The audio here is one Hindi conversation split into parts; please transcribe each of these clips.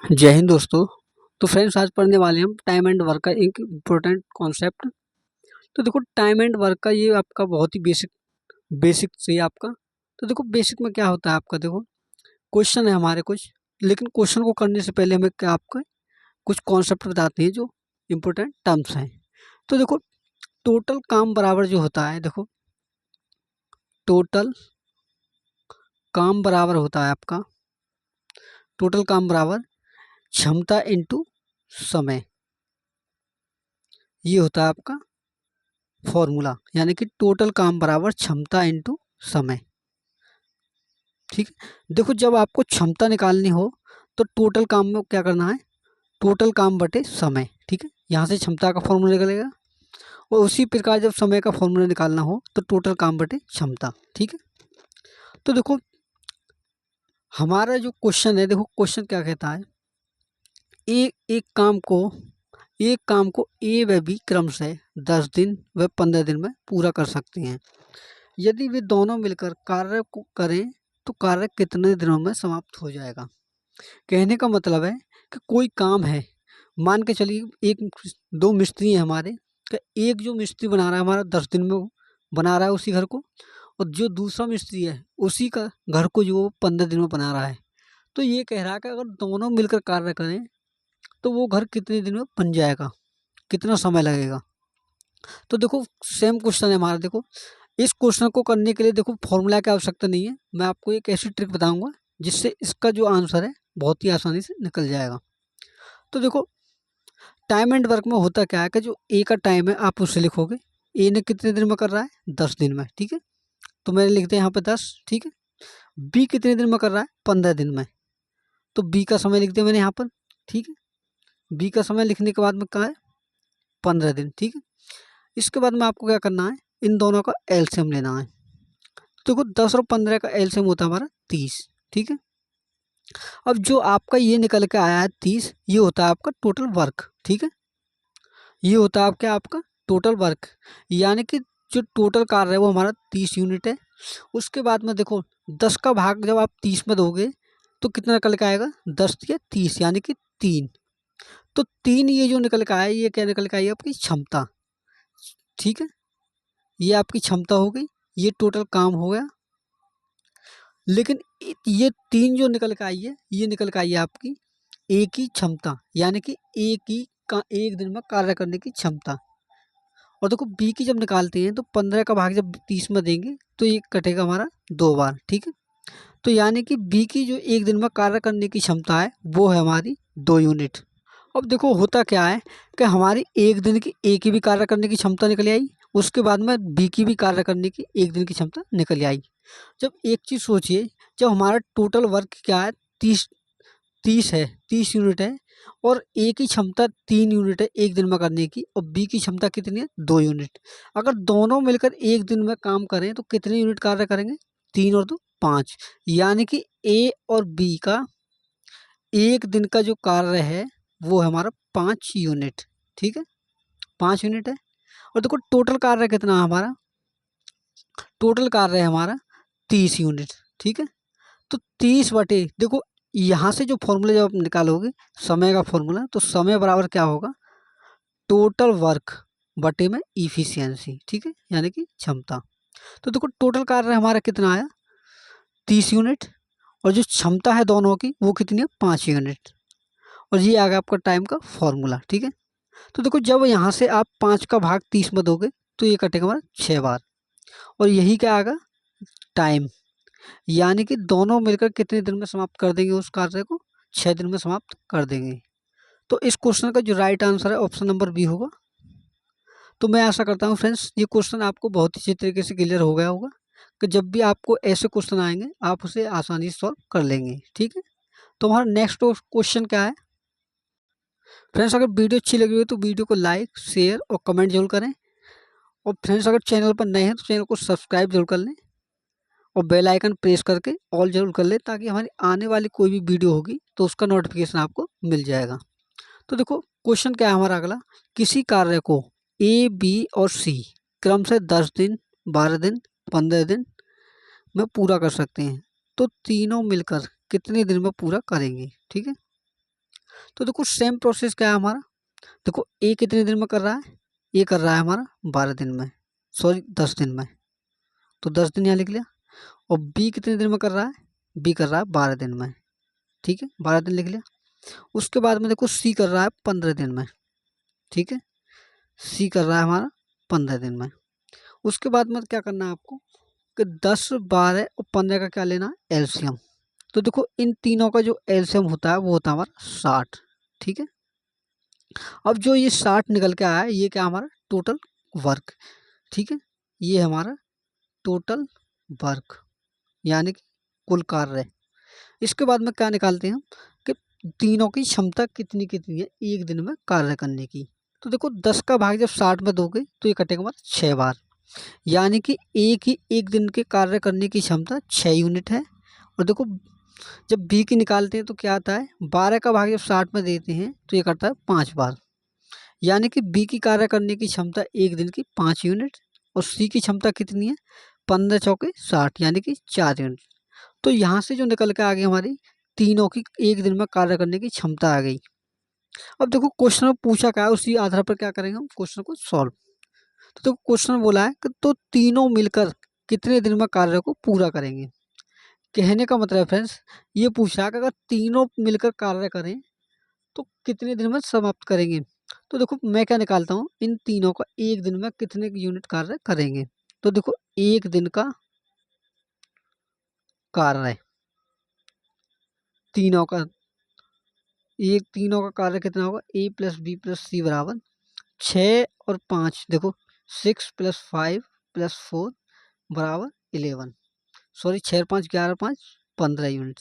जय हिंद दोस्तों। तो फ्रेंड्स, आज पढ़ने वाले हम टाइम एंड वर्क का एक इम्पोर्टेंट कॉन्सेप्ट। तो देखो, टाइम एंड वर्क का ये आपका बहुत ही बेसिक बेसिक से आपका। तो देखो, बेसिक में क्या होता है आपका। देखो, क्वेश्चन है हमारे कुछ, लेकिन क्वेश्चन को करने से पहले हमें क्या आपका कुछ कॉन्सेप्ट बताते हैं जो इम्पोर्टेंट टर्म्स हैं। तो देखो, टोटल काम बराबर जो होता है, देखो टोटल काम बराबर होता है आपका, टोटल काम बराबर क्षमता इनटू समय। ये होता है आपका फॉर्मूला, यानी कि टोटल काम बराबर क्षमता इनटू समय। ठीक है। देखो, जब आपको क्षमता निकालनी हो तो टोटल काम में क्या करना है, टोटल काम बटे समय। ठीक है, यहाँ से क्षमता का फॉर्मूला निकलेगा, और उसी प्रकार जब समय का फॉर्मूला निकालना हो तो टोटल काम बटे क्षमता। ठीक है। तो देखो, हमारा जो क्वेश्चन है, देखो क्वेश्चन क्या कहता है, एक एक काम को ए व बी क्रम से 10 दिन व 15 दिन में पूरा कर सकते हैं। यदि वे दोनों मिलकर कार्य को करें तो कार्य कितने दिनों में समाप्त हो जाएगा। कहने का मतलब है कि कोई काम है, मान के चलिए एक दो मिस्त्री हैं हमारे, कि एक जो मिस्त्री बना रहा है हमारा 10 दिन में बना रहा है उसी घर को, और जो दूसरा मिस्त्री है उसी का घर को जो 15 दिन में बना रहा है। तो ये कह रहा है कि अगर दोनों मिलकर कार्य करें तो वो घर कितने दिन में बन जाएगा, कितना समय लगेगा। तो देखो, सेम क्वेश्चन है हमारा। देखो, इस क्वेश्चन को करने के लिए देखो फॉर्मूला की आवश्यकता नहीं है, मैं आपको एक ऐसी ट्रिक बताऊंगा जिससे इसका जो आंसर है बहुत ही आसानी से निकल जाएगा। तो देखो, टाइम एंड वर्क में होता क्या है कि जो ए का टाइम है आप उससे लिखोगे, ए ने कितने दिन में कर रहा है 10 दिन में। ठीक है, तो मैंने लिख दिया यहाँ पे 10। ठीक है, बी कितने दिन में कर रहा है 15 दिन में, तो बी का समय लिख दिया मैंने यहाँ पर। ठीक है, बी का समय लिखने के बाद में कहा है 15 दिन। ठीक है, इसके बाद में आपको क्या करना है, इन दोनों का एलसीएम लेना है। देखो, 10 और 15 का एलसीएम होता है हमारा 30। ठीक है, अब जो आपका ये निकल के आया है 30, ये होता है आपका टोटल वर्क। ठीक है, ये होता है आपका टोटल वर्क, यानी कि जो टोटल कार्य है वो हमारा 30 यूनिट है। उसके बाद में देखो, 10 का भाग जब आप 30 में दोगे तो कितना निकल के आएगा, 10 या 30 यानी कि 3। तो 3 ये जो निकल के आया, ये क्या निकल के आई आपकी क्षमता। ठीक है, ये आपकी क्षमता हो गई, ये टोटल काम हो गया। लेकिन ये 3 जो निकल के आई है, ये निकल के आई है आपकी एक ही क्षमता, यानी कि एक दिन में कार्य करने की क्षमता। और देखो, बी की जब निकालते हैं तो 15 का भाग जब 30 में देंगे तो ये कटेगा हमारा 2 बार। ठीक है, तो यानी कि बी की जो एक दिन में कार्य करने की क्षमता है वो है हमारी 2 यूनिट। अब देखो, होता क्या है कि हमारी एक दिन की ए की भी कार्य करने की क्षमता निकल आई, उसके बाद में बी की भी कार्य करने की एक दिन की क्षमता निकल आई। जब एक चीज़ सोचिए, जब हमारा टोटल वर्क क्या है, 30 30 है, 30 यूनिट है, और ए की क्षमता 3 यूनिट है एक दिन में करने की, और बी की क्षमता कितनी है 2 यूनिट। अगर दोनों मिलकर एक दिन में काम करें तो कितने यूनिट कार्य करेंगे, 3 और 2 5, यानी कि ए और बी का एक दिन का जो कार्य है वो है हमारा 5 यूनिट। ठीक है, 5 यूनिट है। और देखो, टोटल कार्य कितना है हमारा, टोटल कार्य है हमारा 30 यूनिट। ठीक है, तो 30 बटे, देखो यहाँ से जो फॉर्मूला जब आप निकालोगे समय का फॉर्मूला, तो समय बराबर क्या होगा, टोटल वर्क बटे में इफिशियंसी। ठीक है, यानी कि क्षमता। तो देखो, टोटल कार्य हमारा कितना आया 30 यूनिट, और जो क्षमता है दोनों की वो कितनी है 5 यूनिट, और ये आ गया आपका टाइम का फॉर्मूला। ठीक है, तो देखो, जब यहाँ से आप 5 का भाग 30 में दोगे तो ये कटेगा हमारा 6 बार, और यही क्या आएगा टाइम, यानी कि दोनों मिलकर कितने दिन में समाप्त कर देंगे उस कार्य को, 6 दिन में समाप्त कर देंगे। तो इस क्वेश्चन का जो राइट आंसर है ऑप्शन नंबर बी होगा। तो मैं आशा करता हूँ फ्रेंड्स, ये क्वेश्चन आपको बहुत ही अच्छी तरीके से क्लियर हो गया होगा कि जब भी आपको ऐसे क्वेश्चन आएंगे आप उसे आसानी से सॉल्व कर लेंगे। ठीक है, तो हमारा नेक्स्ट क्वेश्चन क्या है फ्रेंड्स, अगर वीडियो अच्छी लगी हो तो वीडियो को लाइक शेयर और कमेंट जरूर करें, और फ्रेंड्स अगर चैनल पर नए हैं तो चैनल को सब्सक्राइब जरूर कर लें, और बेल आइकन प्रेस करके ऑल जरूर कर लें, ताकि हमारी आने वाली कोई भी वीडियो होगी तो उसका नोटिफिकेशन आपको मिल जाएगा। तो देखो, क्वेश्चन क्या है हमारा अगला, किसी कार्य को ए बी और सी क्रम से 10 दिन 12 दिन 15 दिन में पूरा कर सकते हैं, तो तीनों मिलकर कितने दिन में पूरा करेंगे। ठीक है, तो देखो सेम प्रोसेस क्या है हमारा, देखो ए कितने दिन में कर रहा है, ए कर रहा है हमारा 12 दिन में, सॉरी 10 दिन में, तो 10 दिन यहाँ लिख लिया। और बी कितने दिन में कर रहा है, बी कर रहा है 12 दिन में, ठीक है 12 दिन लिख लिया। उसके बाद में देखो सी कर रहा है 15 दिन में, ठीक है सी कर रहा है हमारा 15 दिन में। उसके बाद में क्या करना है आपको कि 10, 12 और 15 का क्या लेना है एलसीएम। तो देखो इन तीनों का जो एलसीएम होता है वो होता है हमारा 60, ठीक है। अब जो ये 60 निकल के आया है ये क्या हमारा टोटल वर्क, ठीक है ये हमारा टोटल वर्क यानी कि कुल कार्य। इसके बाद में क्या निकालते हैं हम कि तीनों की क्षमता कितनी कितनी है एक दिन में कार्य करने की। तो देखो 10 का भाग जब 60 में दोगे तो ये कटेगा हमारा 6 बार, यानी कि एक दिन के कार्य करने की क्षमता 6 यूनिट है। और देखो जब बी की निकालते हैं तो क्या आता है, 12 का भाग जब 60 में देते हैं तो ये करता है 5 बार, यानी कि बी की कार्य करने की क्षमता एक दिन की 5 यूनिट। और सी की क्षमता कितनी है 15 चौके 60 यानी कि 4 यूनिट। तो यहाँ से जो निकल के आ गई हमारी तीनों की एक दिन में कार्य करने की क्षमता आ गई। अब देखो क्वेश्चन में पूछा क्या है उसी आधार पर क्या करेंगे हम क्वेश्चन को सॉल्व। तो क्वेश्चन बोला है कि तो तीनों मिलकर कितने दिन में कार्य को पूरा करेंगे। कहने का मतलब फ्रेंड्स ये पूछा है कि अगर तीनों मिलकर कार्य करें तो कितने दिन में समाप्त करेंगे। तो देखो मैं क्या निकालता हूँ इन तीनों का एक दिन में कितने यूनिट कार्य करेंगे। तो देखो एक दिन का कार्य तीनों का, तीनों का कार्य कितना होगा ए प्लस बी प्लस सी बराबर 6 और 5, देखो 6 + 5 + 4 बराबर 11, सॉरी 6 और 5 11, 5 15 यूनिट,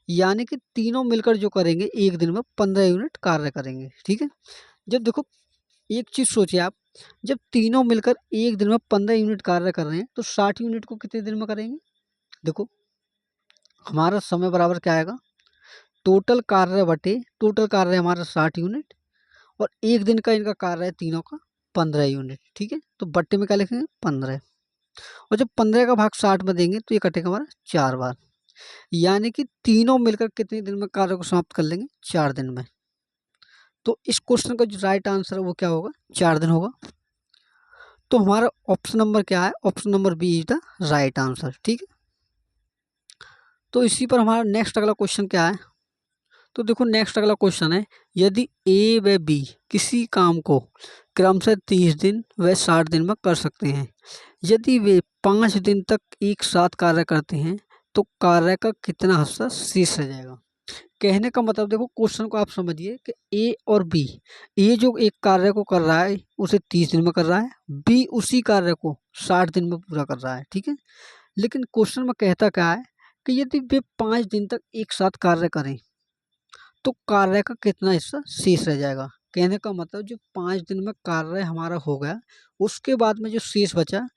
यानी कि तीनों मिलकर जो करेंगे एक दिन में 15 यूनिट कार्य करेंगे, ठीक है। जब देखो एक चीज़ सोचिए आप, जब तीनों मिलकर एक दिन में 15 यूनिट कार्य कर रहे हैं तो 60 यूनिट को कितने दिन में करेंगे। देखो हमारा समय बराबर क्या आएगा, टोटल कार्य बटे टोटल कार्य हमारा 60 यूनिट और एक दिन का इनका कार्य है तीनों का 15 यूनिट, ठीक है। तो बट्टे में क्या लिखेंगे 15, और जब 15 का भाग 60 में देंगे तो ये कटेगा हमारा 4 बार, यानी कि तीनों मिलकर कितने दिन में कार्य को समाप्त कर लेंगे 4 दिन में। तो इस क्वेश्चन का जो राइट आंसर है वो क्या होगा 4 दिन होगा। तो हमारा ऑप्शन नंबर क्या है, option number B is the right answer, ठीक है। तो इसी पर हमारा नेक्स्ट अगला क्वेश्चन क्या है, तो देखो नेक्स्ट अगला क्वेश्चन है, यदि ए व बी किसी काम को क्रमशः 30 दिन व 60 दिन में कर सकते हैं, यदि वे 5 दिन तक एक साथ कार्य करते हैं तो कार्य का कितना हिस्सा शेष रह जाएगा। कहने का मतलब देखो क्वेश्चन को आप समझिए कि ए और बी, ए जो एक कार्य को कर रहा है उसे 30 दिन में कर रहा है, बी उसी कार्य को 60 दिन में पूरा कर रहा है, ठीक है। लेकिन क्वेश्चन में कहता क्या है कि यदि वे 5 दिन तक एक साथ कार्य करें तो कार्य का कितना हिस्सा शेष रह जाएगा। कहने का मतलब जो 5 दिन में कार्य हमारा हो गया उसके बाद में जो शेष बचा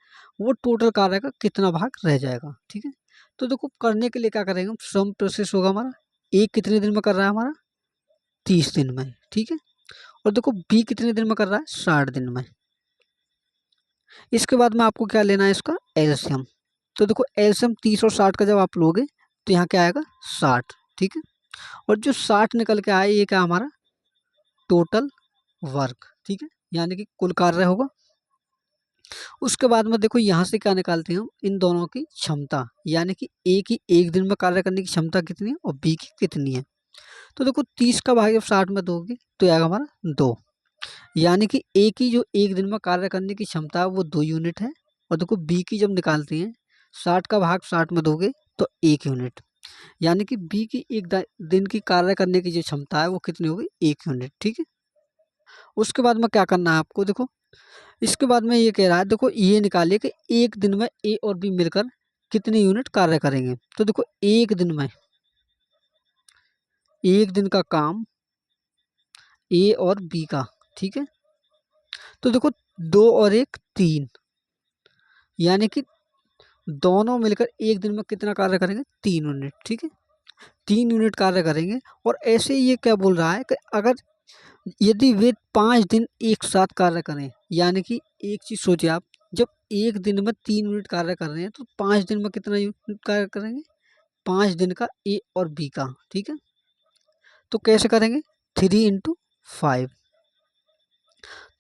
वो टोटल कार्य का कितना भाग रह जाएगा, ठीक है। तो देखो करने के लिए क्या करेंगे हम, सम प्रोसेस होगा हमारा, ए कितने दिन में कर रहा है हमारा 30 दिन में, ठीक है। और देखो बी कितने दिन में कर रहा है 60 दिन में। इसके बाद में आपको क्या लेना है इसका एलसीएम। तो देखो एलसीएम 30 और 60 का जब आप लोगे तो यहाँ क्या आएगा 60, ठीक है। और जो 60 निकल के आए ये क्या हमारा टोटल वर्क, ठीक है, यानी कि कुल कार्य होगा। उसके बाद में देखो यहाँ से क्या निकालते हैं हम इन दोनों की क्षमता, यानी कि ए की एक दिन में कार्य करने की क्षमता कितनी है और बी की कितनी है। तो देखो 30 का भाग जब 60 में दोगे तो आएगा हमारा 2, यानी कि ए की जो एक दिन में कार्य करने की क्षमता है वो 2 यूनिट है। और देखो बी की जब निकालते हैं 60 का भाग 60 में दोगे तो 1 यूनिट, यानी कि बी की एक दिन की कार्य करने की जो क्षमता है वो कितनी होगी 1 यूनिट, ठीक है। उसके बाद में क्या करना है आपको, देखो इसके बाद में ये कह रहा है, देखो ये निकालिए कि एक दिन में ए और बी मिलकर कितने यूनिट कार्य करेंगे। तो देखो एक दिन में एक दिन का काम ए और बी का, ठीक है। तो देखो 2 और 1 3, यानी कि दोनों मिलकर एक दिन में कितना कार्य करेंगे 3 यूनिट, ठीक है 3 यूनिट कार्य करेंगे। और ऐसे ही ये क्या बोल रहा है कि अगर यदि वे 5 दिन एक साथ कार्य करें, यानी कि एक चीज़ सोचिए आप, जब एक दिन में 3 यूनिट कार्य कर रहे हैं तो 5 दिन में कितना यूनिट कार्य करेंगे 5 दिन का ए और बी का, ठीक है। तो कैसे करेंगे 3 इंटू 5।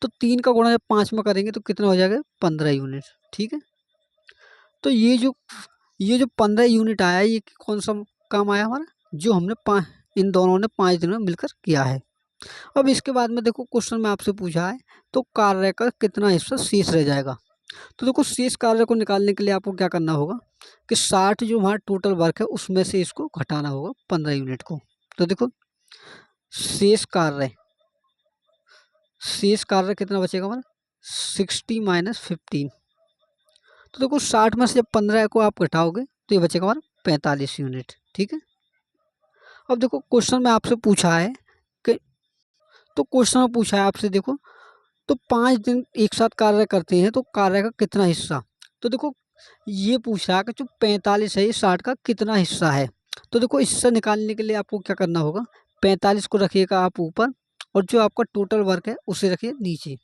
तो 3 का गुणा जब 5 में करेंगे तो कितना हो जाएगा 15 यूनिट। ठीक है, तो ये जो 15 यूनिट आया ये कौन सा काम आया हमारा, जो हमने इन दोनों ने 5 दिन में मिलकर किया है। अब इसके बाद में देखो क्वेश्चन में आपसे पूछा है तो कार्य का कितना हिस्सा शेष रह जाएगा। तो देखो शेष कार्य को निकालने के लिए आपको क्या करना होगा कि 60 जो हमारा टोटल वर्क है उसमें से इसको घटाना होगा 15 यूनिट को। तो देखो शेष कार्य कितना बचेगा हमारा 60 माइनस 15। तो देखो 60 में से जब 15 को आप घटाओगे तो ये बचेगा हमारा 45 यूनिट। ठीक है, अब देखो क्वेश्चन में आपसे पूछा है कि आपसे देखो तो 5 दिन एक साथ कार्य करते हैं तो कार्य का कितना हिस्सा। तो देखो ये पूछा कि जो 45 है ये 60 का कितना हिस्सा है। तो देखो हिस्सा निकालने के लिए आपको क्या करना होगा, 45 को रखिएगा आप ऊपर और जो आपका टोटल वर्क है उसे रखिए नीचे।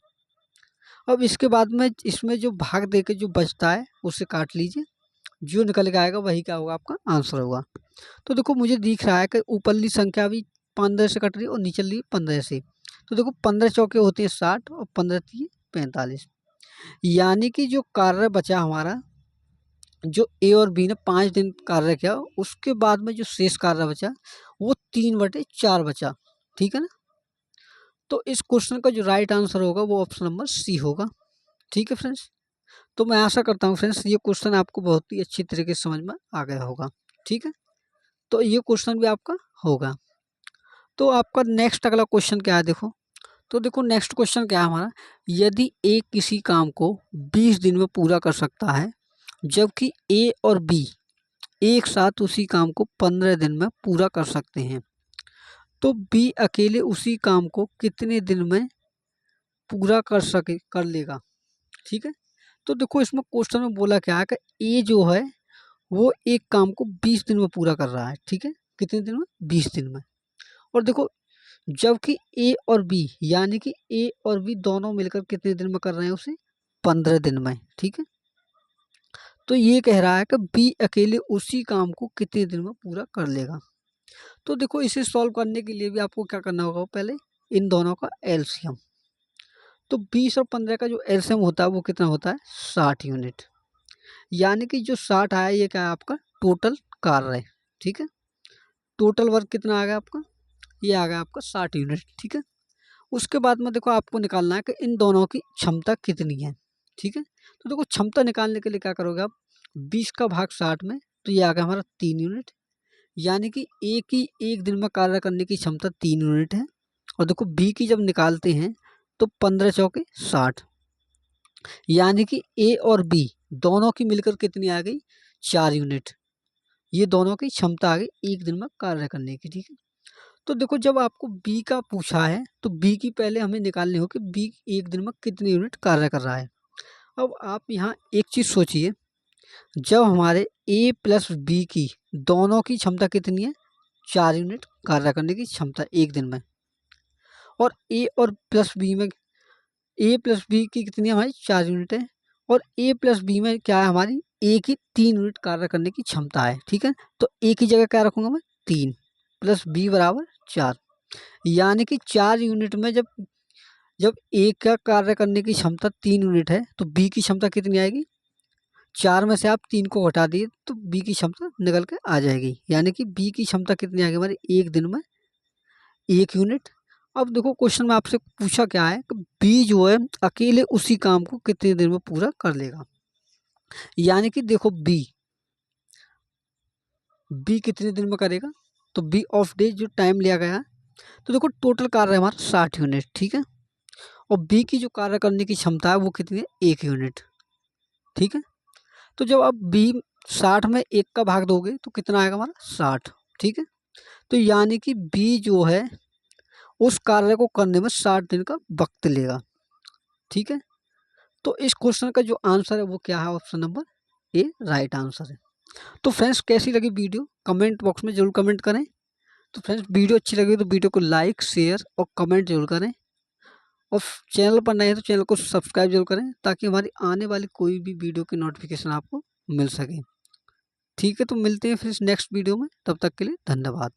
अब इसके बाद में इसमें जो भाग दे के जो बचता है उसे काट लीजिए, जो निकल के आएगा वही क्या होगा आपका आंसर होगा। तो देखो मुझे दिख रहा है कि ऊपरली संख्या भी 15 से कट रही है और निचली 15 से। तो देखो 15 चौके होते हैं 60 और 15 तीन 45, यानी कि जो कार्य बचा हमारा, जो ए और बी ने 5 दिन कार्य किया उसके बाद में जो शेष कार्य बचा वो 3/4 बचा। ठीक है ना, तो इस क्वेश्चन का जो राइट आंसर होगा वो ऑप्शन नंबर सी होगा। ठीक है फ्रेंड्स, तो मैं आशा करता हूँ फ्रेंड्स ये क्वेश्चन आपको बहुत ही अच्छी तरीके से समझ में आ गया होगा। ठीक है, तो ये क्वेश्चन भी आपका होगा। तो आपका नेक्स्ट अगला क्वेश्चन क्या है देखो, तो देखो नेक्स्ट क्वेश्चन क्या है हमारा, यदि ए किसी काम को 20 दिन में पूरा कर सकता है जबकि ए और बी एक साथ उसी काम को 15 दिन में पूरा कर सकते हैं, तो बी अकेले उसी काम को कितने दिन में पूरा कर लेगा। ठीक है, तो देखो इसमें क्वेश्चन में बोला क्या है कि ए जो है वो एक काम को 20 दिन में पूरा कर रहा है। ठीक है, कितने दिन में 20 दिन में, और देखो जबकि ए और बी यानी कि ए और बी दोनों मिलकर कितने दिन में कर रहे हैं उसे 15 दिन में। ठीक है, तो ये कह रहा है कि बी अकेले उसी काम को कितने दिन में पूरा कर लेगा। तो देखो इसे सॉल्व करने के लिए भी आपको क्या करना होगा, पहले इन दोनों का एलसीएम। तो 20 और 15 का जो एलसीएम होता है वो कितना होता है 60 यूनिट, यानी कि जो 60 आया ये क्या है आपका टोटल कार्य है। ठीक है, टोटल वर्क कितना आ गया आपका, ये आ गया आपका 60 यूनिट। ठीक है, उसके बाद में देखो आपको निकालना है कि इन दोनों की क्षमता कितनी है। ठीक है, तो देखो क्षमता निकालने के लिए क्या करोगे आप, 20 का भाग 60 में, तो ये आ गया हमारा 3 यूनिट, यानी कि ए की एक दिन में कार्य करने की क्षमता 3 यूनिट है। और देखो बी की जब निकालते हैं तो 15 चौके 60, यानी कि ए और बी दोनों की मिलकर कितनी आ गई 4 यूनिट, ये दोनों की क्षमता आ गई एक दिन में कार्य करने की। ठीक है, तो देखो जब आपको बी का पूछा है तो बी की पहले हमें निकालनी हो कि बी एक दिन में कितने यूनिट कार्य कर रहा है। अब आप यहाँ एक चीज़ सोचिए, जब हमारे ए प्लस बी की दोनों की क्षमता कितनी है 4 यूनिट कार्य करने की क्षमता एक दिन में, और ए और प्लस बी में ए प्लस बी की कितनी है हमारी 4 यूनिट है, और ए प्लस बी में क्या है हमारी ए की 3 यूनिट कार्य करने की क्षमता है। ठीक है, तो ए की जगह क्या रखूँगा मैं 3 प्लस बी बराबर 4, यानी कि 4 यूनिट में जब जब ए का कार्य करने की क्षमता 3 यूनिट है तो बी की क्षमता कितनी आएगी, 4 में से आप 3 को हटा दिए तो बी की क्षमता निकल के आ जाएगी, यानी कि बी की क्षमता कितनी आएगी हमारी एक दिन में 1 यूनिट। अब देखो क्वेश्चन में आपसे पूछा क्या है कि बी जो है अकेले उसी काम को कितने दिन में पूरा कर लेगा, यानी कि देखो बी कितने दिन में करेगा, तो बी ऑफ डे जो टाइम लिया गया है, तो देखो टोटल कार्य है हमारा 60 यूनिट। ठीक है, और बी की जो कार्य करने की क्षमता है वो कितनी है 1 यूनिट। ठीक है, तो जब आप बी 60 में 1 का भाग दोगे तो कितना आएगा हमारा 60। ठीक है, तो यानी कि बी जो है उस कार्य को करने में 60 दिन का वक्त लेगा। ठीक है, तो इस क्वेश्चन का जो आंसर है वो क्या है, option number A right answer है। तो फ्रेंड्स कैसी लगी वीडियो कमेंट बॉक्स में जरूर कमेंट करें। तो फ्रेंड्स वीडियो अच्छी लगी तो वीडियो को लाइक शेयर और कमेंट जरूर करें, और चैनल पर नए हैं तो चैनल को सब्सक्राइब जरूर करें ताकि हमारी आने वाली कोई भी वीडियो की नोटिफिकेशन आपको मिल सके। ठीक है, तो मिलते हैं फिर नेक्स्ट वीडियो में, तब तक के लिए धन्यवाद।